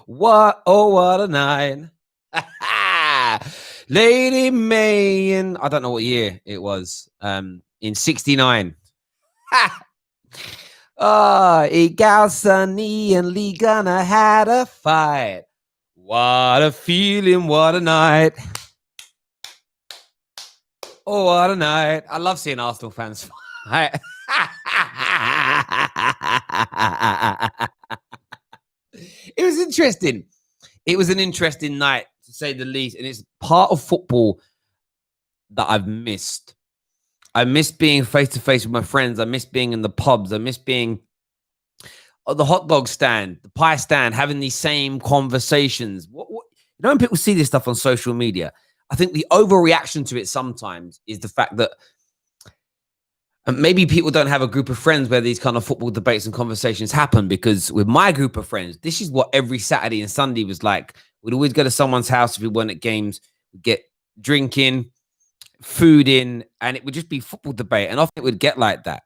What, oh, what a night. Lady May in, I don't know what year it was, in 69. Egal, Sunny, and Lee gonna had a fight. What a feeling, what a night. Oh, what a night. I love seeing Arsenal fans fight. It was interesting. It was an interesting night, to say the least. And it's part of football that I've missed. I miss being face to face with my friends. I miss being in the pubs. I miss being at the hot dog stand, the pie stand, having these same conversations. You know, when people see this stuff on social media, I think the overreaction to it sometimes is the fact that maybe people don't have a group of friends where these kind of football debates and conversations happen, because with my group of friends, this is what every Saturday and Sunday was like. We'd always go to someone's house if we weren't at games, we'd get drinking, food in, and it would just be football debate. And often it would get like that.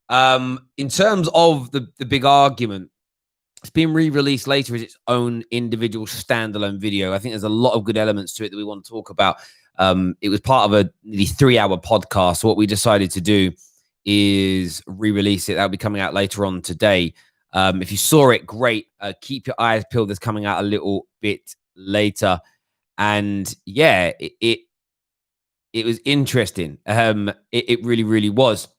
In terms of the big argument, it's been re-released later as its own individual standalone video. I think there's a lot of good elements to it that we want to talk about. It was part of a nearly 3-hour podcast. So what we decided to do is re-release it. That'll be coming out later on today. If you saw it, great. Keep your eyes peeled. It's coming out a little bit later. And yeah, it was interesting. It really, really was.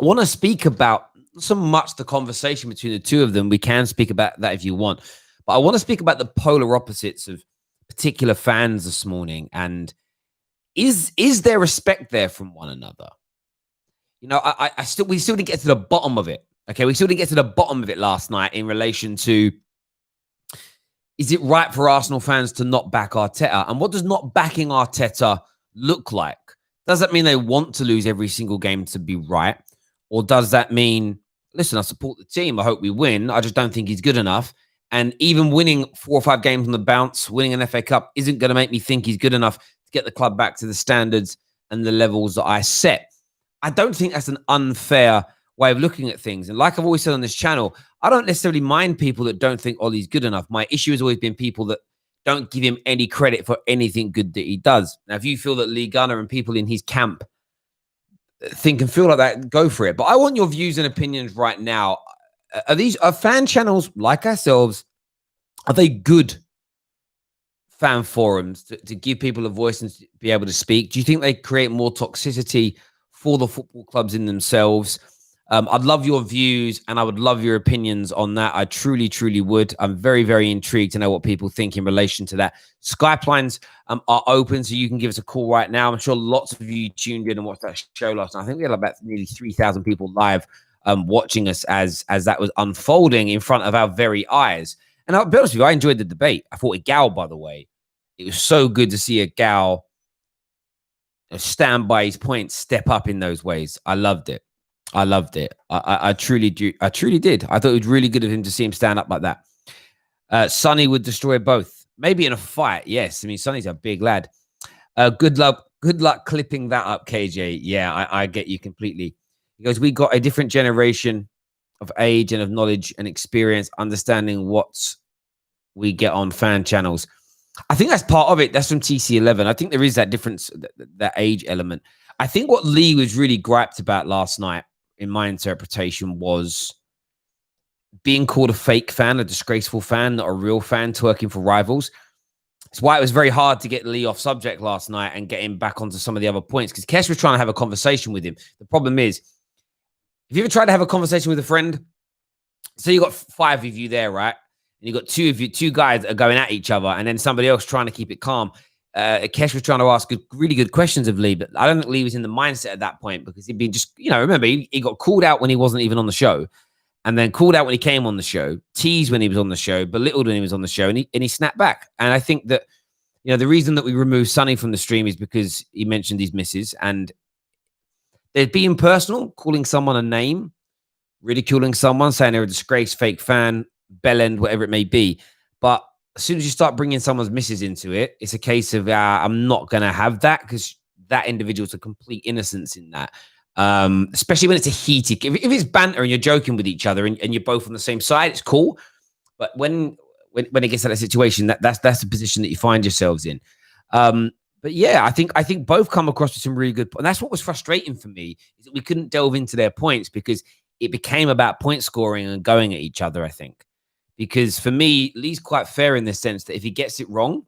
I want to speak about not so much the conversation between the two of them. We can speak about that if you want. But I want to speak about the polar opposites of particular fans this morning. And is there respect there from one another? You know, we still didn't get to the bottom of it. Okay, we still didn't get to the bottom of it last night in relation to, is it right for Arsenal fans to not back Arteta? And what does not backing Arteta look like? Does that mean they want to lose every single game to be right? Or does that mean, listen, I support the team, I hope we win, I just don't think he's good enough. And even winning 4 or 5 games on the bounce, winning an FA Cup isn't going to make me think he's good enough to get the club back to the standards and the levels that I set. I don't think that's an unfair way of looking at things. And like I've always said on this channel, I don't necessarily mind people that don't think Ollie's good enough. My issue has always been people that don't give him any credit for anything good that he does. Now, if you feel that Lee Gunner and people in his camp think and feel like that, go for it. But I want your views and opinions right now. Are fan channels like ourselves, are they good fan forums to give people a voice and to be able to speak? Do you think they create more toxicity for the football clubs in themselves? I'd love your views and I would love your opinions on that. I truly, truly would. I'm very, very intrigued to know what people think in relation to that. Skype lines are open, so you can give us a call right now. I'm sure lots of you tuned in and watched that show last night. I think we had about nearly 3,000 people live watching us as that was unfolding in front of our very eyes. And I'll be honest with you, I enjoyed the debate. I thought Egal, by the way, it was so good to see Egal stand by his points, step up in those ways. I loved it. I truly do. I truly did. I thought it was really good of him to see him stand up like that. Sonny would destroy both. Maybe in a fight, yes. I mean, Sonny's a big lad. Good luck clipping that up, KJ. Yeah, I get you completely. He goes, we got a different generation of age and of knowledge and experience, understanding what we get on fan channels. I think that's part of it. That's from TC11. I think there is that difference, that age element. I think what Lee was really griped about last night, in my interpretation, was being called a fake fan, a disgraceful fan, not a real fan, twerking for rivals. It's why it was very hard to get Lee off subject last night and get him back onto some of the other points, because Kesh was trying to have a conversation with him. The problem is, if you ever tried to have a conversation with a friend, so you got 5 of you there, right? And you got 2 of you, 2 guys that are going at each other, and then somebody else trying to keep it calm. Kesh was trying to ask really good questions of Lee, but I don't think Lee was in the mindset at that point, because he'd been just, remember, he got called out when he wasn't even on the show, and then called out when he came on the show, teased when he was on the show, belittled when he was on the show, and he snapped back. And I think that, the reason that we removed Sonny from the stream is because he mentioned his misses, and they're being personal, calling someone a name, ridiculing someone, saying they're a disgraced fake fan, bellend, whatever it may be. But as soon as you start bringing someone's misses into it, it's a case of I'm not going to have that, because that individual's a complete innocence in that. Especially when it's a heated, if it's banter and you're joking with each other and you're both on the same side, it's cool. But when it gets to that situation, that's the position that you find yourselves in. But yeah, I think both come across with some really good, and that's what was frustrating for me, is that we couldn't delve into their points because it became about point scoring and going at each other. I think because for me, Lee's quite fair in the sense that if he gets it wrong,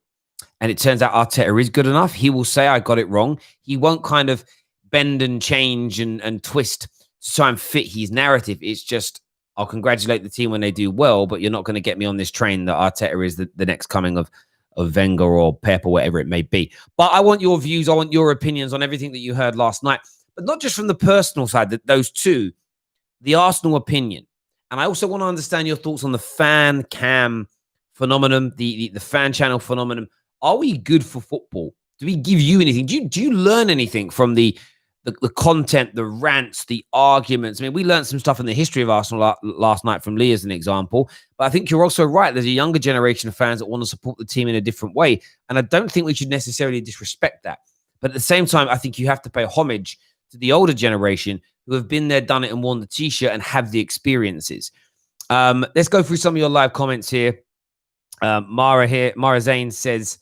and it turns out Arteta is good enough, he will say, I got it wrong. He won't kind of bend and change and twist to try and fit his narrative. It's just, I'll congratulate the team when they do well, but you're not going to get me on this train that Arteta is the next coming of Wenger or Pep or whatever it may be. But I want your views. I want your opinions on everything that you heard last night, but not just from the personal side, those two, the Arsenal opinion. And I also want to understand your thoughts on the fan cam phenomenon, the fan channel phenomenon. Are we good for football? Do we give you anything? Do you learn anything from the content, the rants, the arguments? I mean, we learned some stuff in the history of Arsenal last night from Lee as an example. But I think you're also right. There's a younger generation of fans that want to support the team in a different way. And I don't think we should necessarily disrespect that. But at the same time, I think you have to pay homage to the older generation who have been there, done it, and worn the T-shirt and have the experiences. Let's go through some of your live comments here. Mahir Zain says,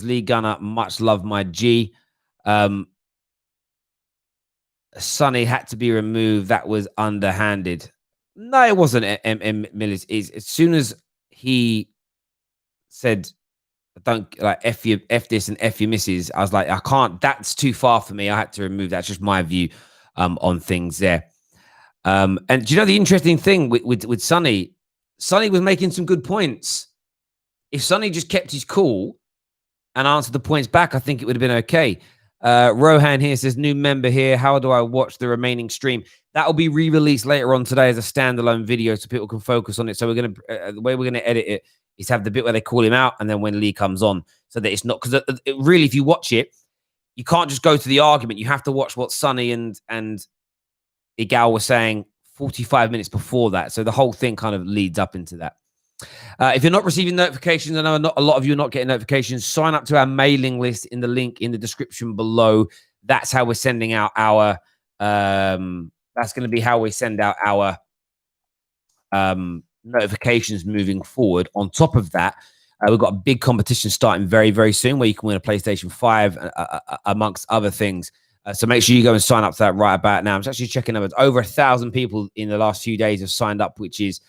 Lee Gunner, much love, my G. Sonny had to be removed. That was underhanded. No, it wasn't. Millis is as soon as he said, "Don't like f you, f this and f your misses," I was like, I can't. That's too far for me. I had to remove that. That's just my view on things there. And do you know the interesting thing with Sonny? Sonny was making some good points. If Sonny just kept his cool and answered the points back, I think it would have been okay. Rohan here says, new member here. How do I watch the remaining stream? That will be re-released later on today as a standalone video so people can focus on it. So we're going to, the way we're going to edit it is have the bit where they call him out and then when Lee comes on, so that it's not, because really, if you watch it, you can't just go to the argument. You have to watch what Sonny and Egal were saying 45 minutes before that. So the whole thing kind of leads up into that. If you're not receiving notifications, I know a lot of you are not getting notifications, sign up to our mailing list in the link in the description below. That's how we're sending out our, that's going to be how we send out our notifications moving forward. On top of that, we've got a big competition starting very, very soon where you can win a PlayStation 5 amongst other things. So make sure you go and sign up to that right about now. I'm actually checking over 1,000 people in the last few days have signed up, which is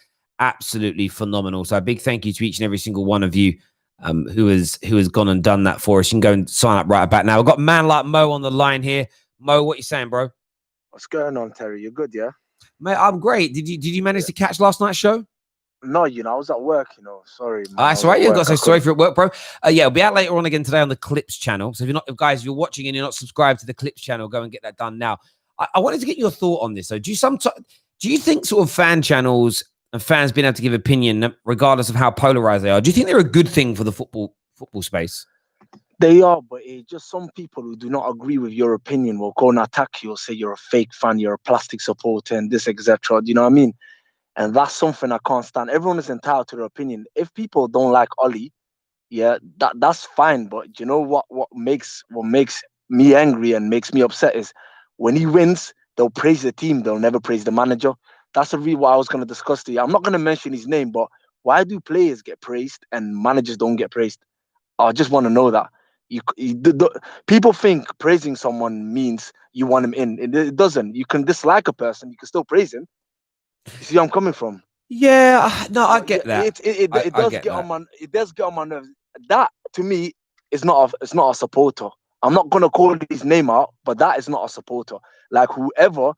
absolutely phenomenal. So a big thank you to each and every single one of you who has gone and done that for us. You can go and sign up right about now. We've got a man like Mo on the line here. Mo, what you saying, bro? What's going on, Terry? You're good, yeah? Mate, I'm great. Did you manage to catch last night's show? No, I was at work, sorry. Man. That's all right. You got to say sorry for it, work, bro. Yeah, we'll be out later on again today on the Clips channel. So if you're watching and you're not subscribed to the Clips channel, go and get that done now. I wanted to get your thought on this. So do you think sort of fan channels and fans being able to give opinion regardless of how polarized they are, do you think they're a good thing for the football space? They are, but just some people who do not agree with your opinion will go and attack you or say you're a fake fan, you're a plastic supporter and this, etc. Do you know what I mean? And that's something I can't stand. Everyone is entitled to their opinion. If people don't like Ollie, yeah, that's fine. But you know what makes me angry and makes me upset is when he wins, they'll praise the team, they'll never praise the manager. That's really what I was going to discuss to you. I'm not going to mention his name, but why do players get praised and managers don't get praised? I just want to know that. People think praising someone means you want him in. It doesn't. You can dislike a person, you can still praise him. You see where I'm coming from? Yeah, no, I get that. It does get on my nerves. That to me is not a supporter. I'm not gonna call his name out, but that is not a supporter. Like whoever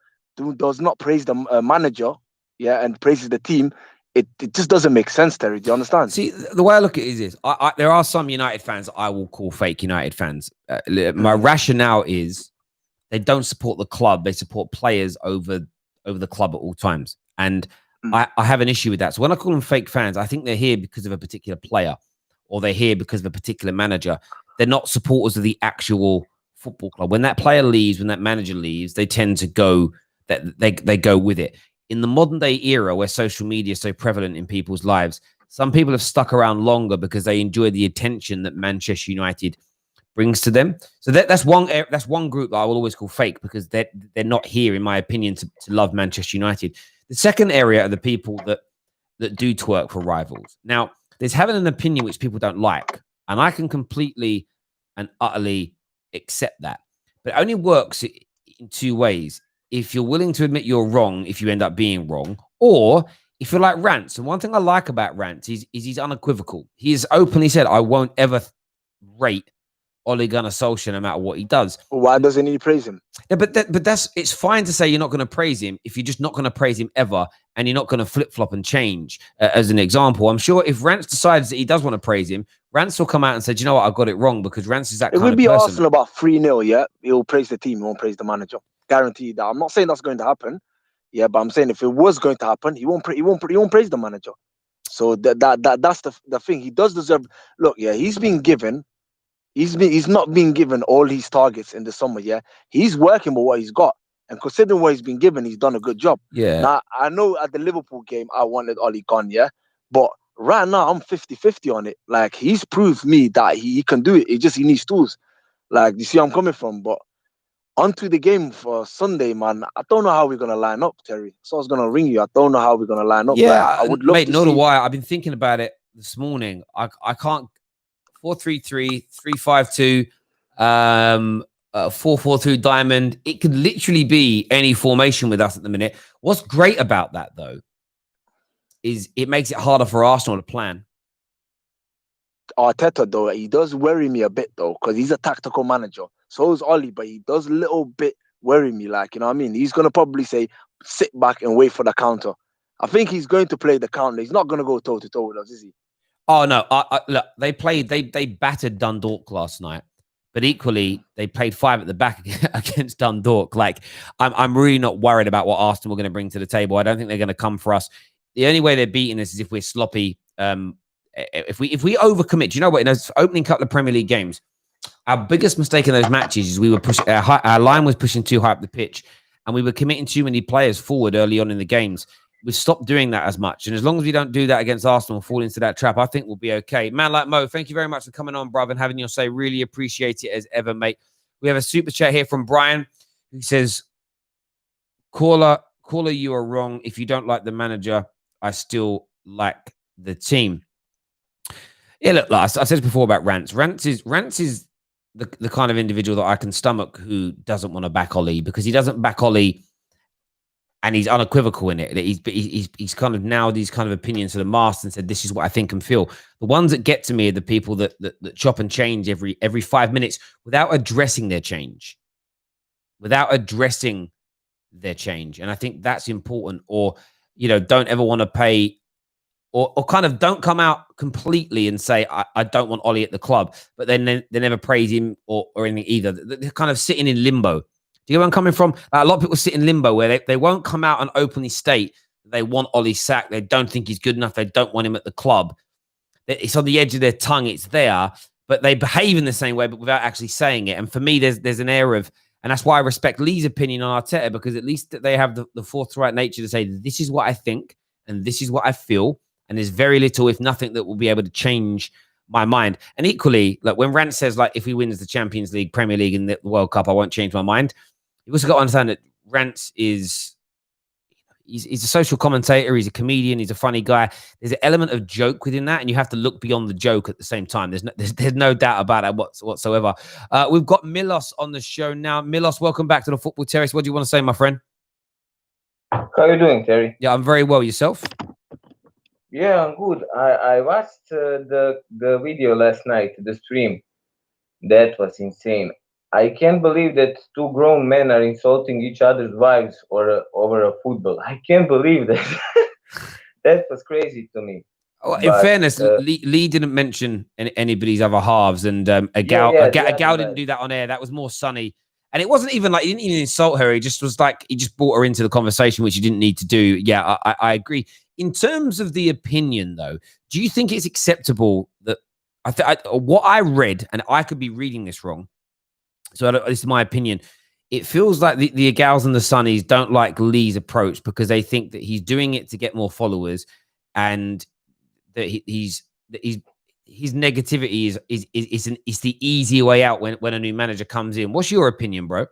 does not praise the manager, yeah, and praises the team, it just doesn't make sense, Terry. Do you understand? See, the way I look at it is this: there are some United fans that I will call fake United fans. My rationale is they don't support the club; they support players over the club at all times. And I have an issue with that. So when I call them fake fans, I think they're here because of a particular player or they're here because of a particular manager. They're not supporters of the actual football club. When that player leaves, when that manager leaves, they tend to go that they go with it. In the modern day era where social media is so prevalent in people's lives, some people have stuck around longer because they enjoy the attention that Manchester United brings to them. So that's one group that I will always call fake because they're not here, in my opinion, to love Manchester United. The second area are the people that that do twerk for rivals. Now, there's having an opinion which people don't like, and I can completely and utterly accept that. But it only works in two ways. If you're willing to admit you're wrong, if you end up being wrong, or if you're like Rance. And one thing I like about Rance is he's unequivocal. He has openly said, I won't ever rate Ole Gunnar Solskjaer no matter what he does. Why doesn't he praise him? Yeah, but that's it's fine to say you're not going to praise him if you're just not going to praise him ever, and you're not going to flip flop and change. As an example, I'm sure if Rance decides that he does want to praise him, Rance will come out and say, "Do you know what? I got it wrong," because Rance is that It kind would of be person. Arsenal about 3-0, yeah? He'll praise the team, he won't praise the manager. Guaranteed that. I'm not saying that's going to happen, yeah, but I'm saying if it was going to happen, he won't praise the manager. So that's the thing. He does deserve. Look, yeah, he's not being given all his targets in the summer, yeah. He's working with what he's got. And considering what he's been given, he's done a good job. Yeah. Now, I know at the Liverpool game, I wanted Oli gone, yeah. But right now, I'm 50-50 on it. Like, he's proved me that he can do it. He needs tools. Like, you see where I'm coming from? But onto the game for Sunday, man. I don't know how we're going to line up, Terry. So I was going to ring you. I don't know how we're going to line up. Yeah, like, I would love mate, to nor see. do I. I've been thinking about it this morning. I can't 4-3-3, 3-5-2, 4-4-2 diamond. It could literally be any formation with us at the minute. What's great about that, though, is it makes it harder for Arsenal to plan. Arteta, though, he does worry me a bit, though, because he's a tactical manager. So is Oli, but he does a little bit worry me. Like, you know what I mean? He's going to probably say, sit back and wait for the counter. I think he's going to play the counter. He's not going to go toe-to-toe with us, is he? Oh, no. Look, they battered Dundalk last night. But equally, they played 5 at the back against Dundalk. Like, I'm really not worried about what Arsenal are going to bring to the table. I don't think they're going to come for us. The only way they're beating us is if we're sloppy. If we overcommit. Do you know what? In those opening couple of Premier League games, our biggest mistake in those matches is we were pushing. Our line was pushing too high up the pitch, and we were committing too many players forward early on in the games. We stopped doing that as much, and as long as we don't do that against Arsenal and fall into that trap, I think we'll be okay. Man like Mo, thank you very much for coming on, brother, and having your say. Really appreciate it as ever, mate. We have a super chat here from Brian, who says, caller, you are wrong. If you don't like the manager, I still like the team. Yeah, look, I said before about Rance. Rance is the kind of individual that I can stomach who doesn't want to back Ollie, because he doesn't back Ollie and he's unequivocal in it. He's kind of now these kind of opinions to the mast and said, this is what I think and feel. The ones that get to me are the people that chop and change every 5 minutes without addressing their change. And I think that's important. Or, don't ever want to pay or kind of don't come out completely and say, I don't want Ollie at the club, but then they never praise him or anything either. They're kind of sitting in limbo. Do you know where I'm coming from? A lot of people sit in limbo where they won't come out and openly state they want Ollie sacked. They don't think he's good enough. They don't want him at the club. It's on the edge of their tongue. It's there, but they behave in the same way, but without actually saying it. And for me, there's an air of, and that's why I respect Lee's opinion on Arteta, because at least they have the forthright nature to say, this is what I think and this is what I feel. And there's very little, if nothing, that will be able to change my mind. And equally, like when Rance says, like, if he wins the Champions League, Premier League, and the World Cup, I won't change my mind. You've also got to understand that Rance is he's a social commentator, he's a comedian, he's a funny guy. There's an element of joke within that, and you have to look beyond the joke at the same time. There's no doubt about that whatsoever. We've got Milos on the show now. Milos, welcome back to the Football Terrace. What do you want to say, my friend? How are you doing, Terry? Yeah, I'm very well. Yourself? Yeah, I'm good. I watched the video last night, the stream. That was insane. I can't believe that 2 grown men are insulting each other's wives over a football. I can't believe that. That was crazy to me. Oh, in fairness, Lee didn't mention anybody's other halves, and Egal didn't do that on air. That was more Sunny. And it wasn't even like, he didn't even insult her. He just was like, he just brought her into the conversation, which he didn't need to do. Yeah, I agree. In terms of the opinion, though, do you think it's acceptable that what I read, and I could be reading this wrong, so this is my opinion, it feels like the Egals and the Sunnies don't like Lee's approach because they think that he's doing it to get more followers, and that his negativity is the easy way out when a new manager comes in. What's your opinion, bro?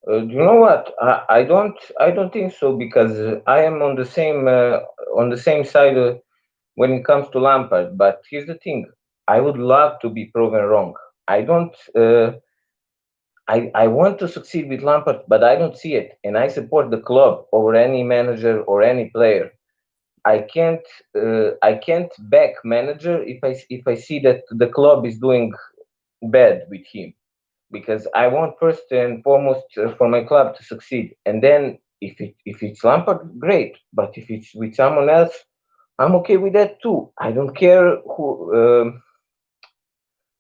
Do you know what? I don't think so, because I am on the on the same side when it comes to Lampard. But here's the thing: I would love to be proven wrong. I don't. I want to succeed with Lampard, but I don't see it, and I support the club over any manager or any player. I can't back manager if I see that the club is doing bad with him, because I want first and foremost for my club to succeed, and then if it's Lampard, great. But if it's with someone else, I'm okay with that too. I don't care who.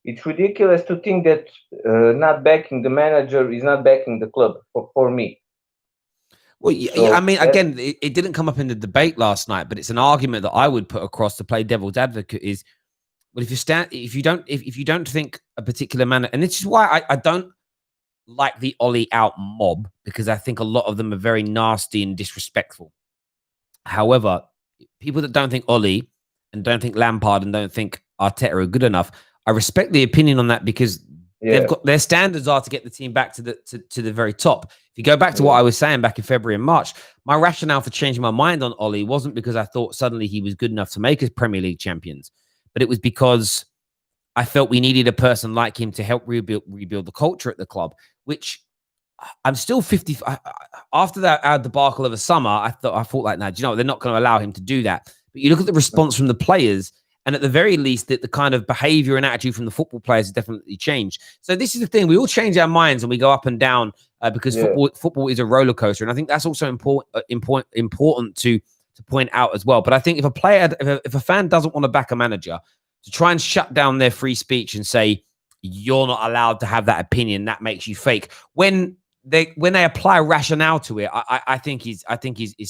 It's ridiculous to think that not backing the manager is not backing the club for me. Well, yeah, So I mean, again, it didn't come up in the debate last night, but it's an argument that I would put across to play devil's advocate is, well, if you don't think a particular man, and this is why I don't like the Ollie out mob, because I think a lot of them are very nasty and disrespectful. However, people that don't think Ollie and don't think Lampard and don't think Arteta are good enough, I respect the opinion on that, because they've got their standards are to get the team back to the very top. If you go back to what I was saying back in February and March, my rationale for changing my mind on Ollie wasn't because I thought suddenly he was good enough to make us Premier League champions, but it was because I felt we needed a person like him to help rebuild the culture at the club, which I'm still 50. After that debacle of the summer, I thought like, nah, do you know what? They're not going to allow him to do that. But you look at the response from the players, and at the very least, that the kind of behavior and attitude from the football players has definitely changed. So this is the thing. We all change our minds and we go up and down because football is a roller coaster. And I think that's also important to point out as well. But I think if a fan doesn't want to back a manager, to try and shut down their free speech and say, you're not allowed to have that opinion, that makes you fake. When they apply rationale to it, I think he's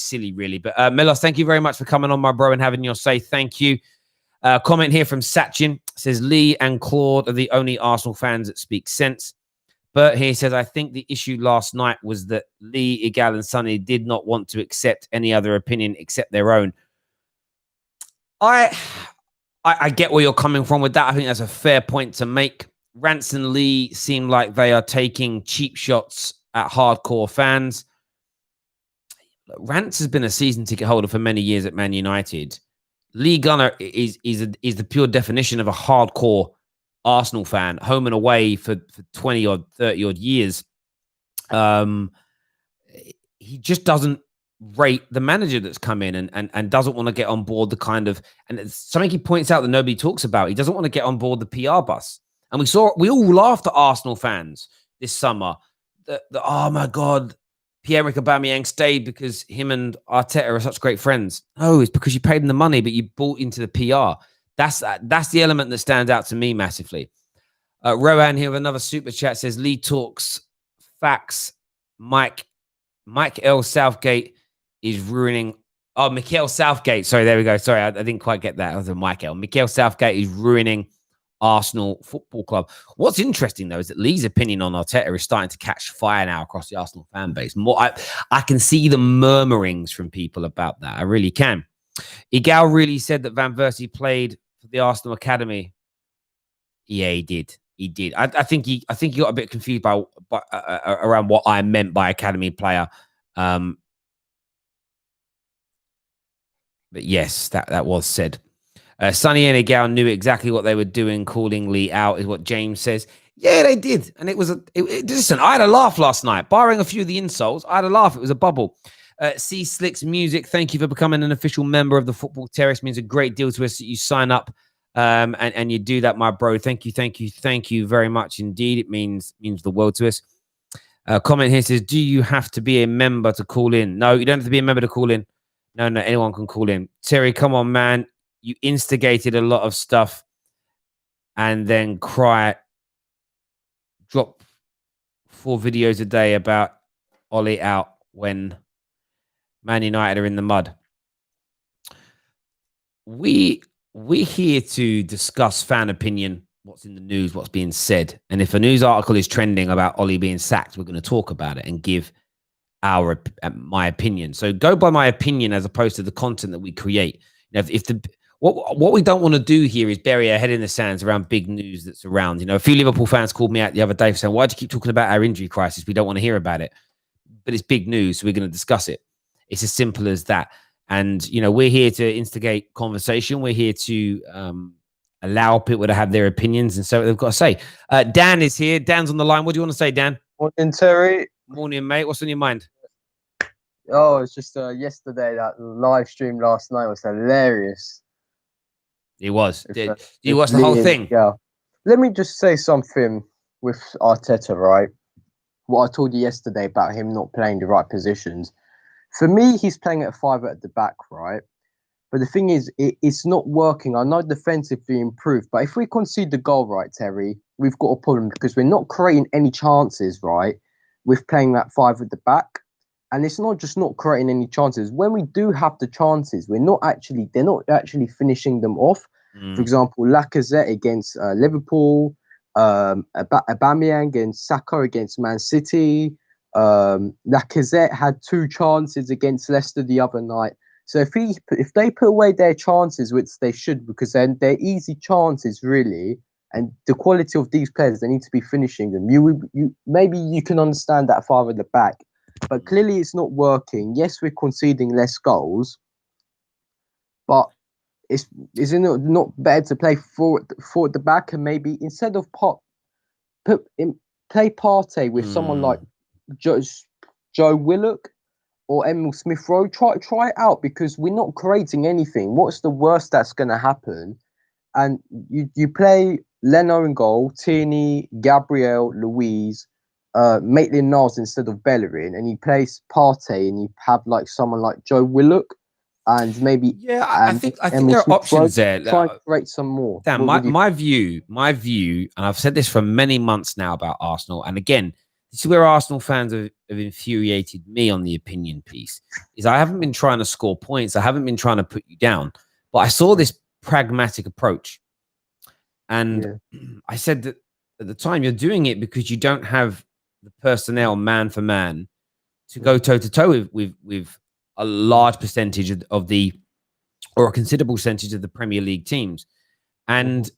silly, really. But Milos, thank you very much for coming on, my bro, and having your say. Thank you. Comment here from Sachin says Lee and Claude are the only Arsenal fans that speak sense. Bert here says, I think the issue last night was that Lee, Egal, and Sonny did not want to accept any other opinion except their own. I get where you're coming from with that. I think that's a fair point to make. Rance and Lee seem like they are taking cheap shots at hardcore fans. Rance has been a season ticket holder for many years at Man United. Lee Gunner is the pure definition of a hardcore Arsenal fan, home and away for 20 or 30 odd years. He just doesn't rate the manager that's come in and doesn't want to get on board the kind of, and it's something he points out that nobody talks about. He doesn't want to get on board the PR bus. And we all laughed at Arsenal fans this summer. Oh my God, Pierre-Emerick Aubameyang stayed because him and Arteta are such great friends. No, it's because you paid him the money, but you bought into the PR. That's the element that stands out to me massively. Rohan here with another super chat says, Lee talks facts. Mike L. Southgate is ruining. Oh, Mikel Southgate. Sorry, there we go. Sorry, I didn't quite get that. It was a Michael. Mikel Southgate is ruining Arsenal Football Club. What's interesting, though, is that Lee's opinion on Arteta is starting to catch fire now across the Arsenal fan base. I can see the murmurings from people about that. I really can. Egal really said that Van Persie played for the Arsenal Academy. Yeah, he did. He did. I think he got a bit confused by around what I meant by academy player. But yes, that was said. Sonny and Egal knew exactly what they were doing, calling Lee out, is what James says. Yeah, they did. And listen, I had a laugh last night. Barring a few of the insults, I had a laugh. It was a bubble. C Slicks Music, thank you for becoming an official member of the Football Terrace. It means a great deal to us that you sign up and you do that, my bro. Thank you very much indeed. It means the world to us. Comment here says, do you have to be a member to call in? No, you don't have to be a member to call in. No, anyone can call in. Terry, come on, man. You instigated a lot of stuff and then drop 4 videos a day about Ollie out when Man United are in the mud. We're here to discuss fan opinion, what's in the news, what's being said. And if a news article is trending about Ollie being sacked, we're going to talk about it and give my opinion. So go by my opinion as opposed to the content that we create. You know, what we don't want to do here is bury our head in the sands around big news that's around. You know, a few Liverpool fans called me out the other day saying, why do you keep talking about our injury crisis? We don't want to hear about it. But it's big news, so we're going to discuss it. It's as simple as that. And, you know, we're here to instigate conversation. We're here to allow people to have their opinions and say what they've got to say. Dan is here. Dan's on the line. What do you want to say, Dan? Morning, Terry. Morning, mate. What's on your mind? Oh, it's just yesterday, that live stream last night was hilarious. It was. Did you watch the whole thing? Yeah. Let me just say something with Arteta, right? What I told you yesterday about him not playing the right positions. For me, he's playing at 5 at the back, right? But the thing is, it's not working. I know defensively improved, but if we concede the goal, right, Terry, we've got a problem because we're not creating any chances, right, with playing that 5 at the back. And it's not just not creating any chances. When we do have the chances, they're not actually finishing them off. For example, Lacazette against Liverpool, Aubameyang against Saka against Man City. Lacazette had 2 chances against Leicester the other night. So if they put away their chances, which they should, because they're easy chances really, and the quality of these players, they need to be finishing them. Maybe you can understand that far at the back. But clearly it's not working. Yes, we're conceding less goals, but isn't it not better to play four at the back and maybe instead of play Partey with someone like Joe Willock or Emil Smith Rowe? Try it out, because we're not creating anything. What's the worst that's going to happen? And you play Leno in goal, Tierney, Gabriel, Luiz, Maitland-Niles instead of Bellerin, and you place Partey and you have like someone like Joe Willock and maybe I think there are options there. Try and create some more. Dan, my view, and I've said this for many months now about Arsenal, and again, this is where Arsenal fans have infuriated me on the opinion piece, is I haven't been trying to score points. I haven't been trying to put you down, but I saw this pragmatic approach. And I said that at the time, you're doing it because you don't have the personnel man for man to go toe to toe with a large percentage of or a considerable percentage of the Premier League teams. And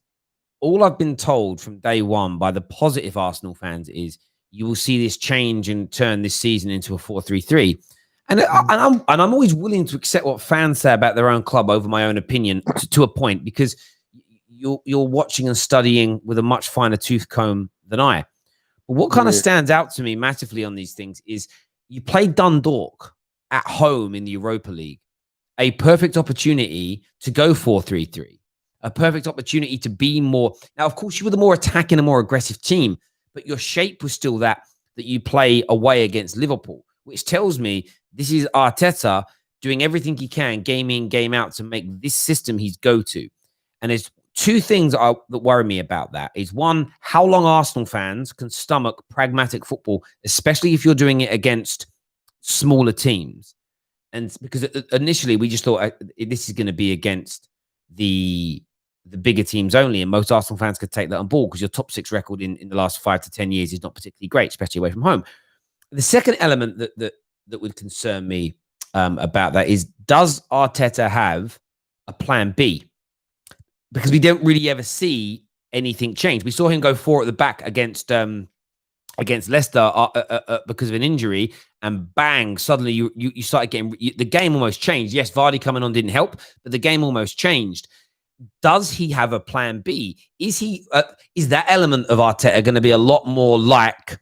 all I've been told from day one by the positive Arsenal fans is you will see this change and turn this season into a 4-3-3. And I'm always willing to accept what fans say about their own club over my own opinion to a point, because you're watching and studying with a much finer tooth comb than I. But what kind of stands out to me massively on these things is you play Dundalk at home in the Europa League, a perfect opportunity to go 4-3-3, a perfect opportunity to be more. Now, of course, you were the more attacking and more aggressive team, but your shape was still that you play away against Liverpool, which tells me this is Arteta doing everything he can, game in, game out, to make this system his go-to. And there's 2 things that worry me about that. Is one, how long Arsenal fans can stomach pragmatic football, especially if you're doing it against smaller teams. And because initially we just thought this is going to be against the bigger teams only, and most Arsenal fans could take that on board because your top 6 record in the last 5 to 10 years is not particularly great, especially away from home. The second element that would concern me about that is, does Arteta have a plan B? Because we don't really ever see anything change. We saw him go 4 at the back against Leicester because of an injury, and bang, suddenly you started getting the game almost changed. Yes, Vardy coming on didn't help, but the game almost changed. Does he have a plan B? Is that element of Arteta going to be a lot more like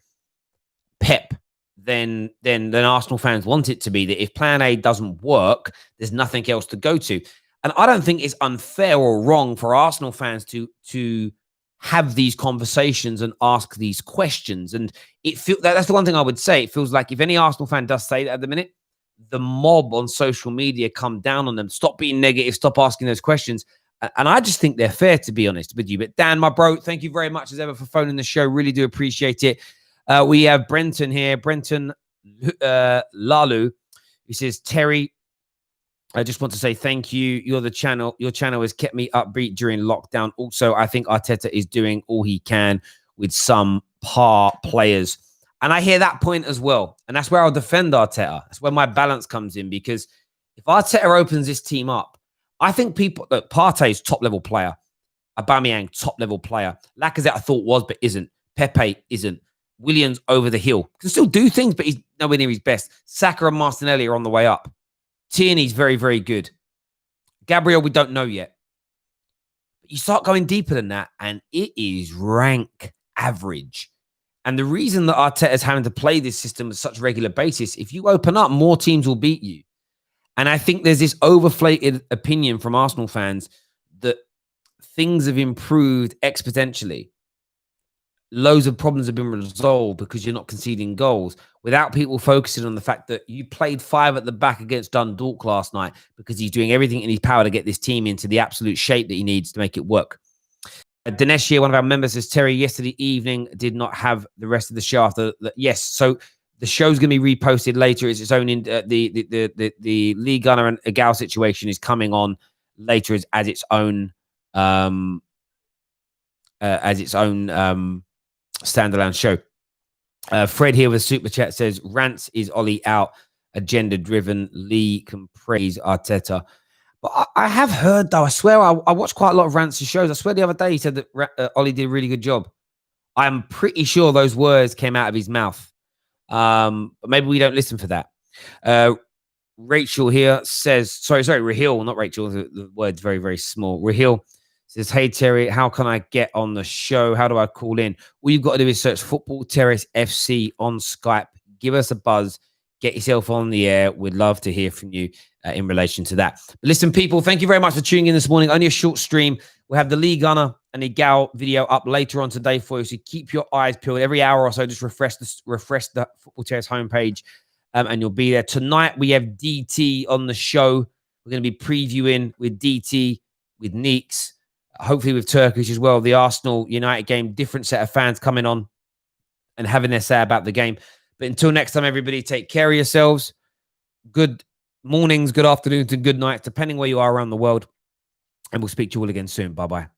Pep than Arsenal fans want it to be? That if plan A doesn't work, there's nothing else to go to. And I don't think it's unfair or wrong for Arsenal fans to have these conversations and ask these questions. And that's the one thing I would say. It feels like if any Arsenal fan does say that at the minute, the mob on social media come down on them. Stop being negative. Stop asking those questions. And I just think they're fair, to be honest with you. But Dan, my bro, thank you very much as ever for phoning the show. Really do appreciate it. We have Brenton here. Brenton Lalu, who says, Terry, I just want to say thank you. Your channel has kept me upbeat during lockdown. Also, I think Arteta is doing all he can with some players. And I hear that point as well. And that's where I'll defend Arteta. That's where my balance comes in, because if Arteta opens this team up, I think Partey's top-level player. Aubameyang, top-level player. Lacazette, I thought was, but isn't. Pepe isn't. Williams over the hill. Can still do things, but he's nowhere near his best. Saka and Martinelli are on the way up. Tierney's very, very good. Gabriel, we don't know yet. But you start going deeper than that, and it is rank average. And the reason that Arteta's having to play this system at such a regular basis, if you open up, more teams will beat you. And I think there's this overflated opinion from Arsenal fans that things have improved exponentially. Loads of problems have been resolved because you're not conceding goals, without people focusing on the fact that you played 5 at the back against Dundalk last night because he's doing everything in his power to get this team into the absolute shape that he needs to make it work. Dinesh here, one of our members, says, Terry, yesterday evening did not have the rest of the show after the, yes. So the show's going to be reposted later. It's its own, the Lee Gunner and Egal situation is coming on later as its own, standalone show. Fred here with super chat says, Rants is Ollie out, agenda driven. Lee can praise Arteta. But I have heard, though, I swear, I watched quite a lot of Rants' shows. I swear the other day he said that Ollie did a really good job. I'm pretty sure those words came out of his mouth. But maybe we don't listen for that. Rachel here says, sorry, Rahil, not Rachel. The word's very, very small. Rahil says, hey, Terry, how can I get on the show? How do I call in? All you've got to do is search Football Terrace FC on Skype. Give us a buzz. Get yourself on the air. We'd love to hear from you in relation to that. But listen, people, thank you very much for tuning in this morning. Only a short stream. We'll have the Lee Gunner and Egal video up later on today for you. So keep your eyes peeled. Every hour or so, just refresh the Football Terrace homepage, and you'll be there. Tonight, we have DT on the show. We're going to be previewing with DT, with Neeks, hopefully with Turkish as well. The Arsenal United game, different set of fans coming on and having their say about the game. But until next time, everybody, take care of yourselves. Good mornings, good afternoons, and good nights, depending where you are around the world. And we'll speak to you all again soon. Bye-bye.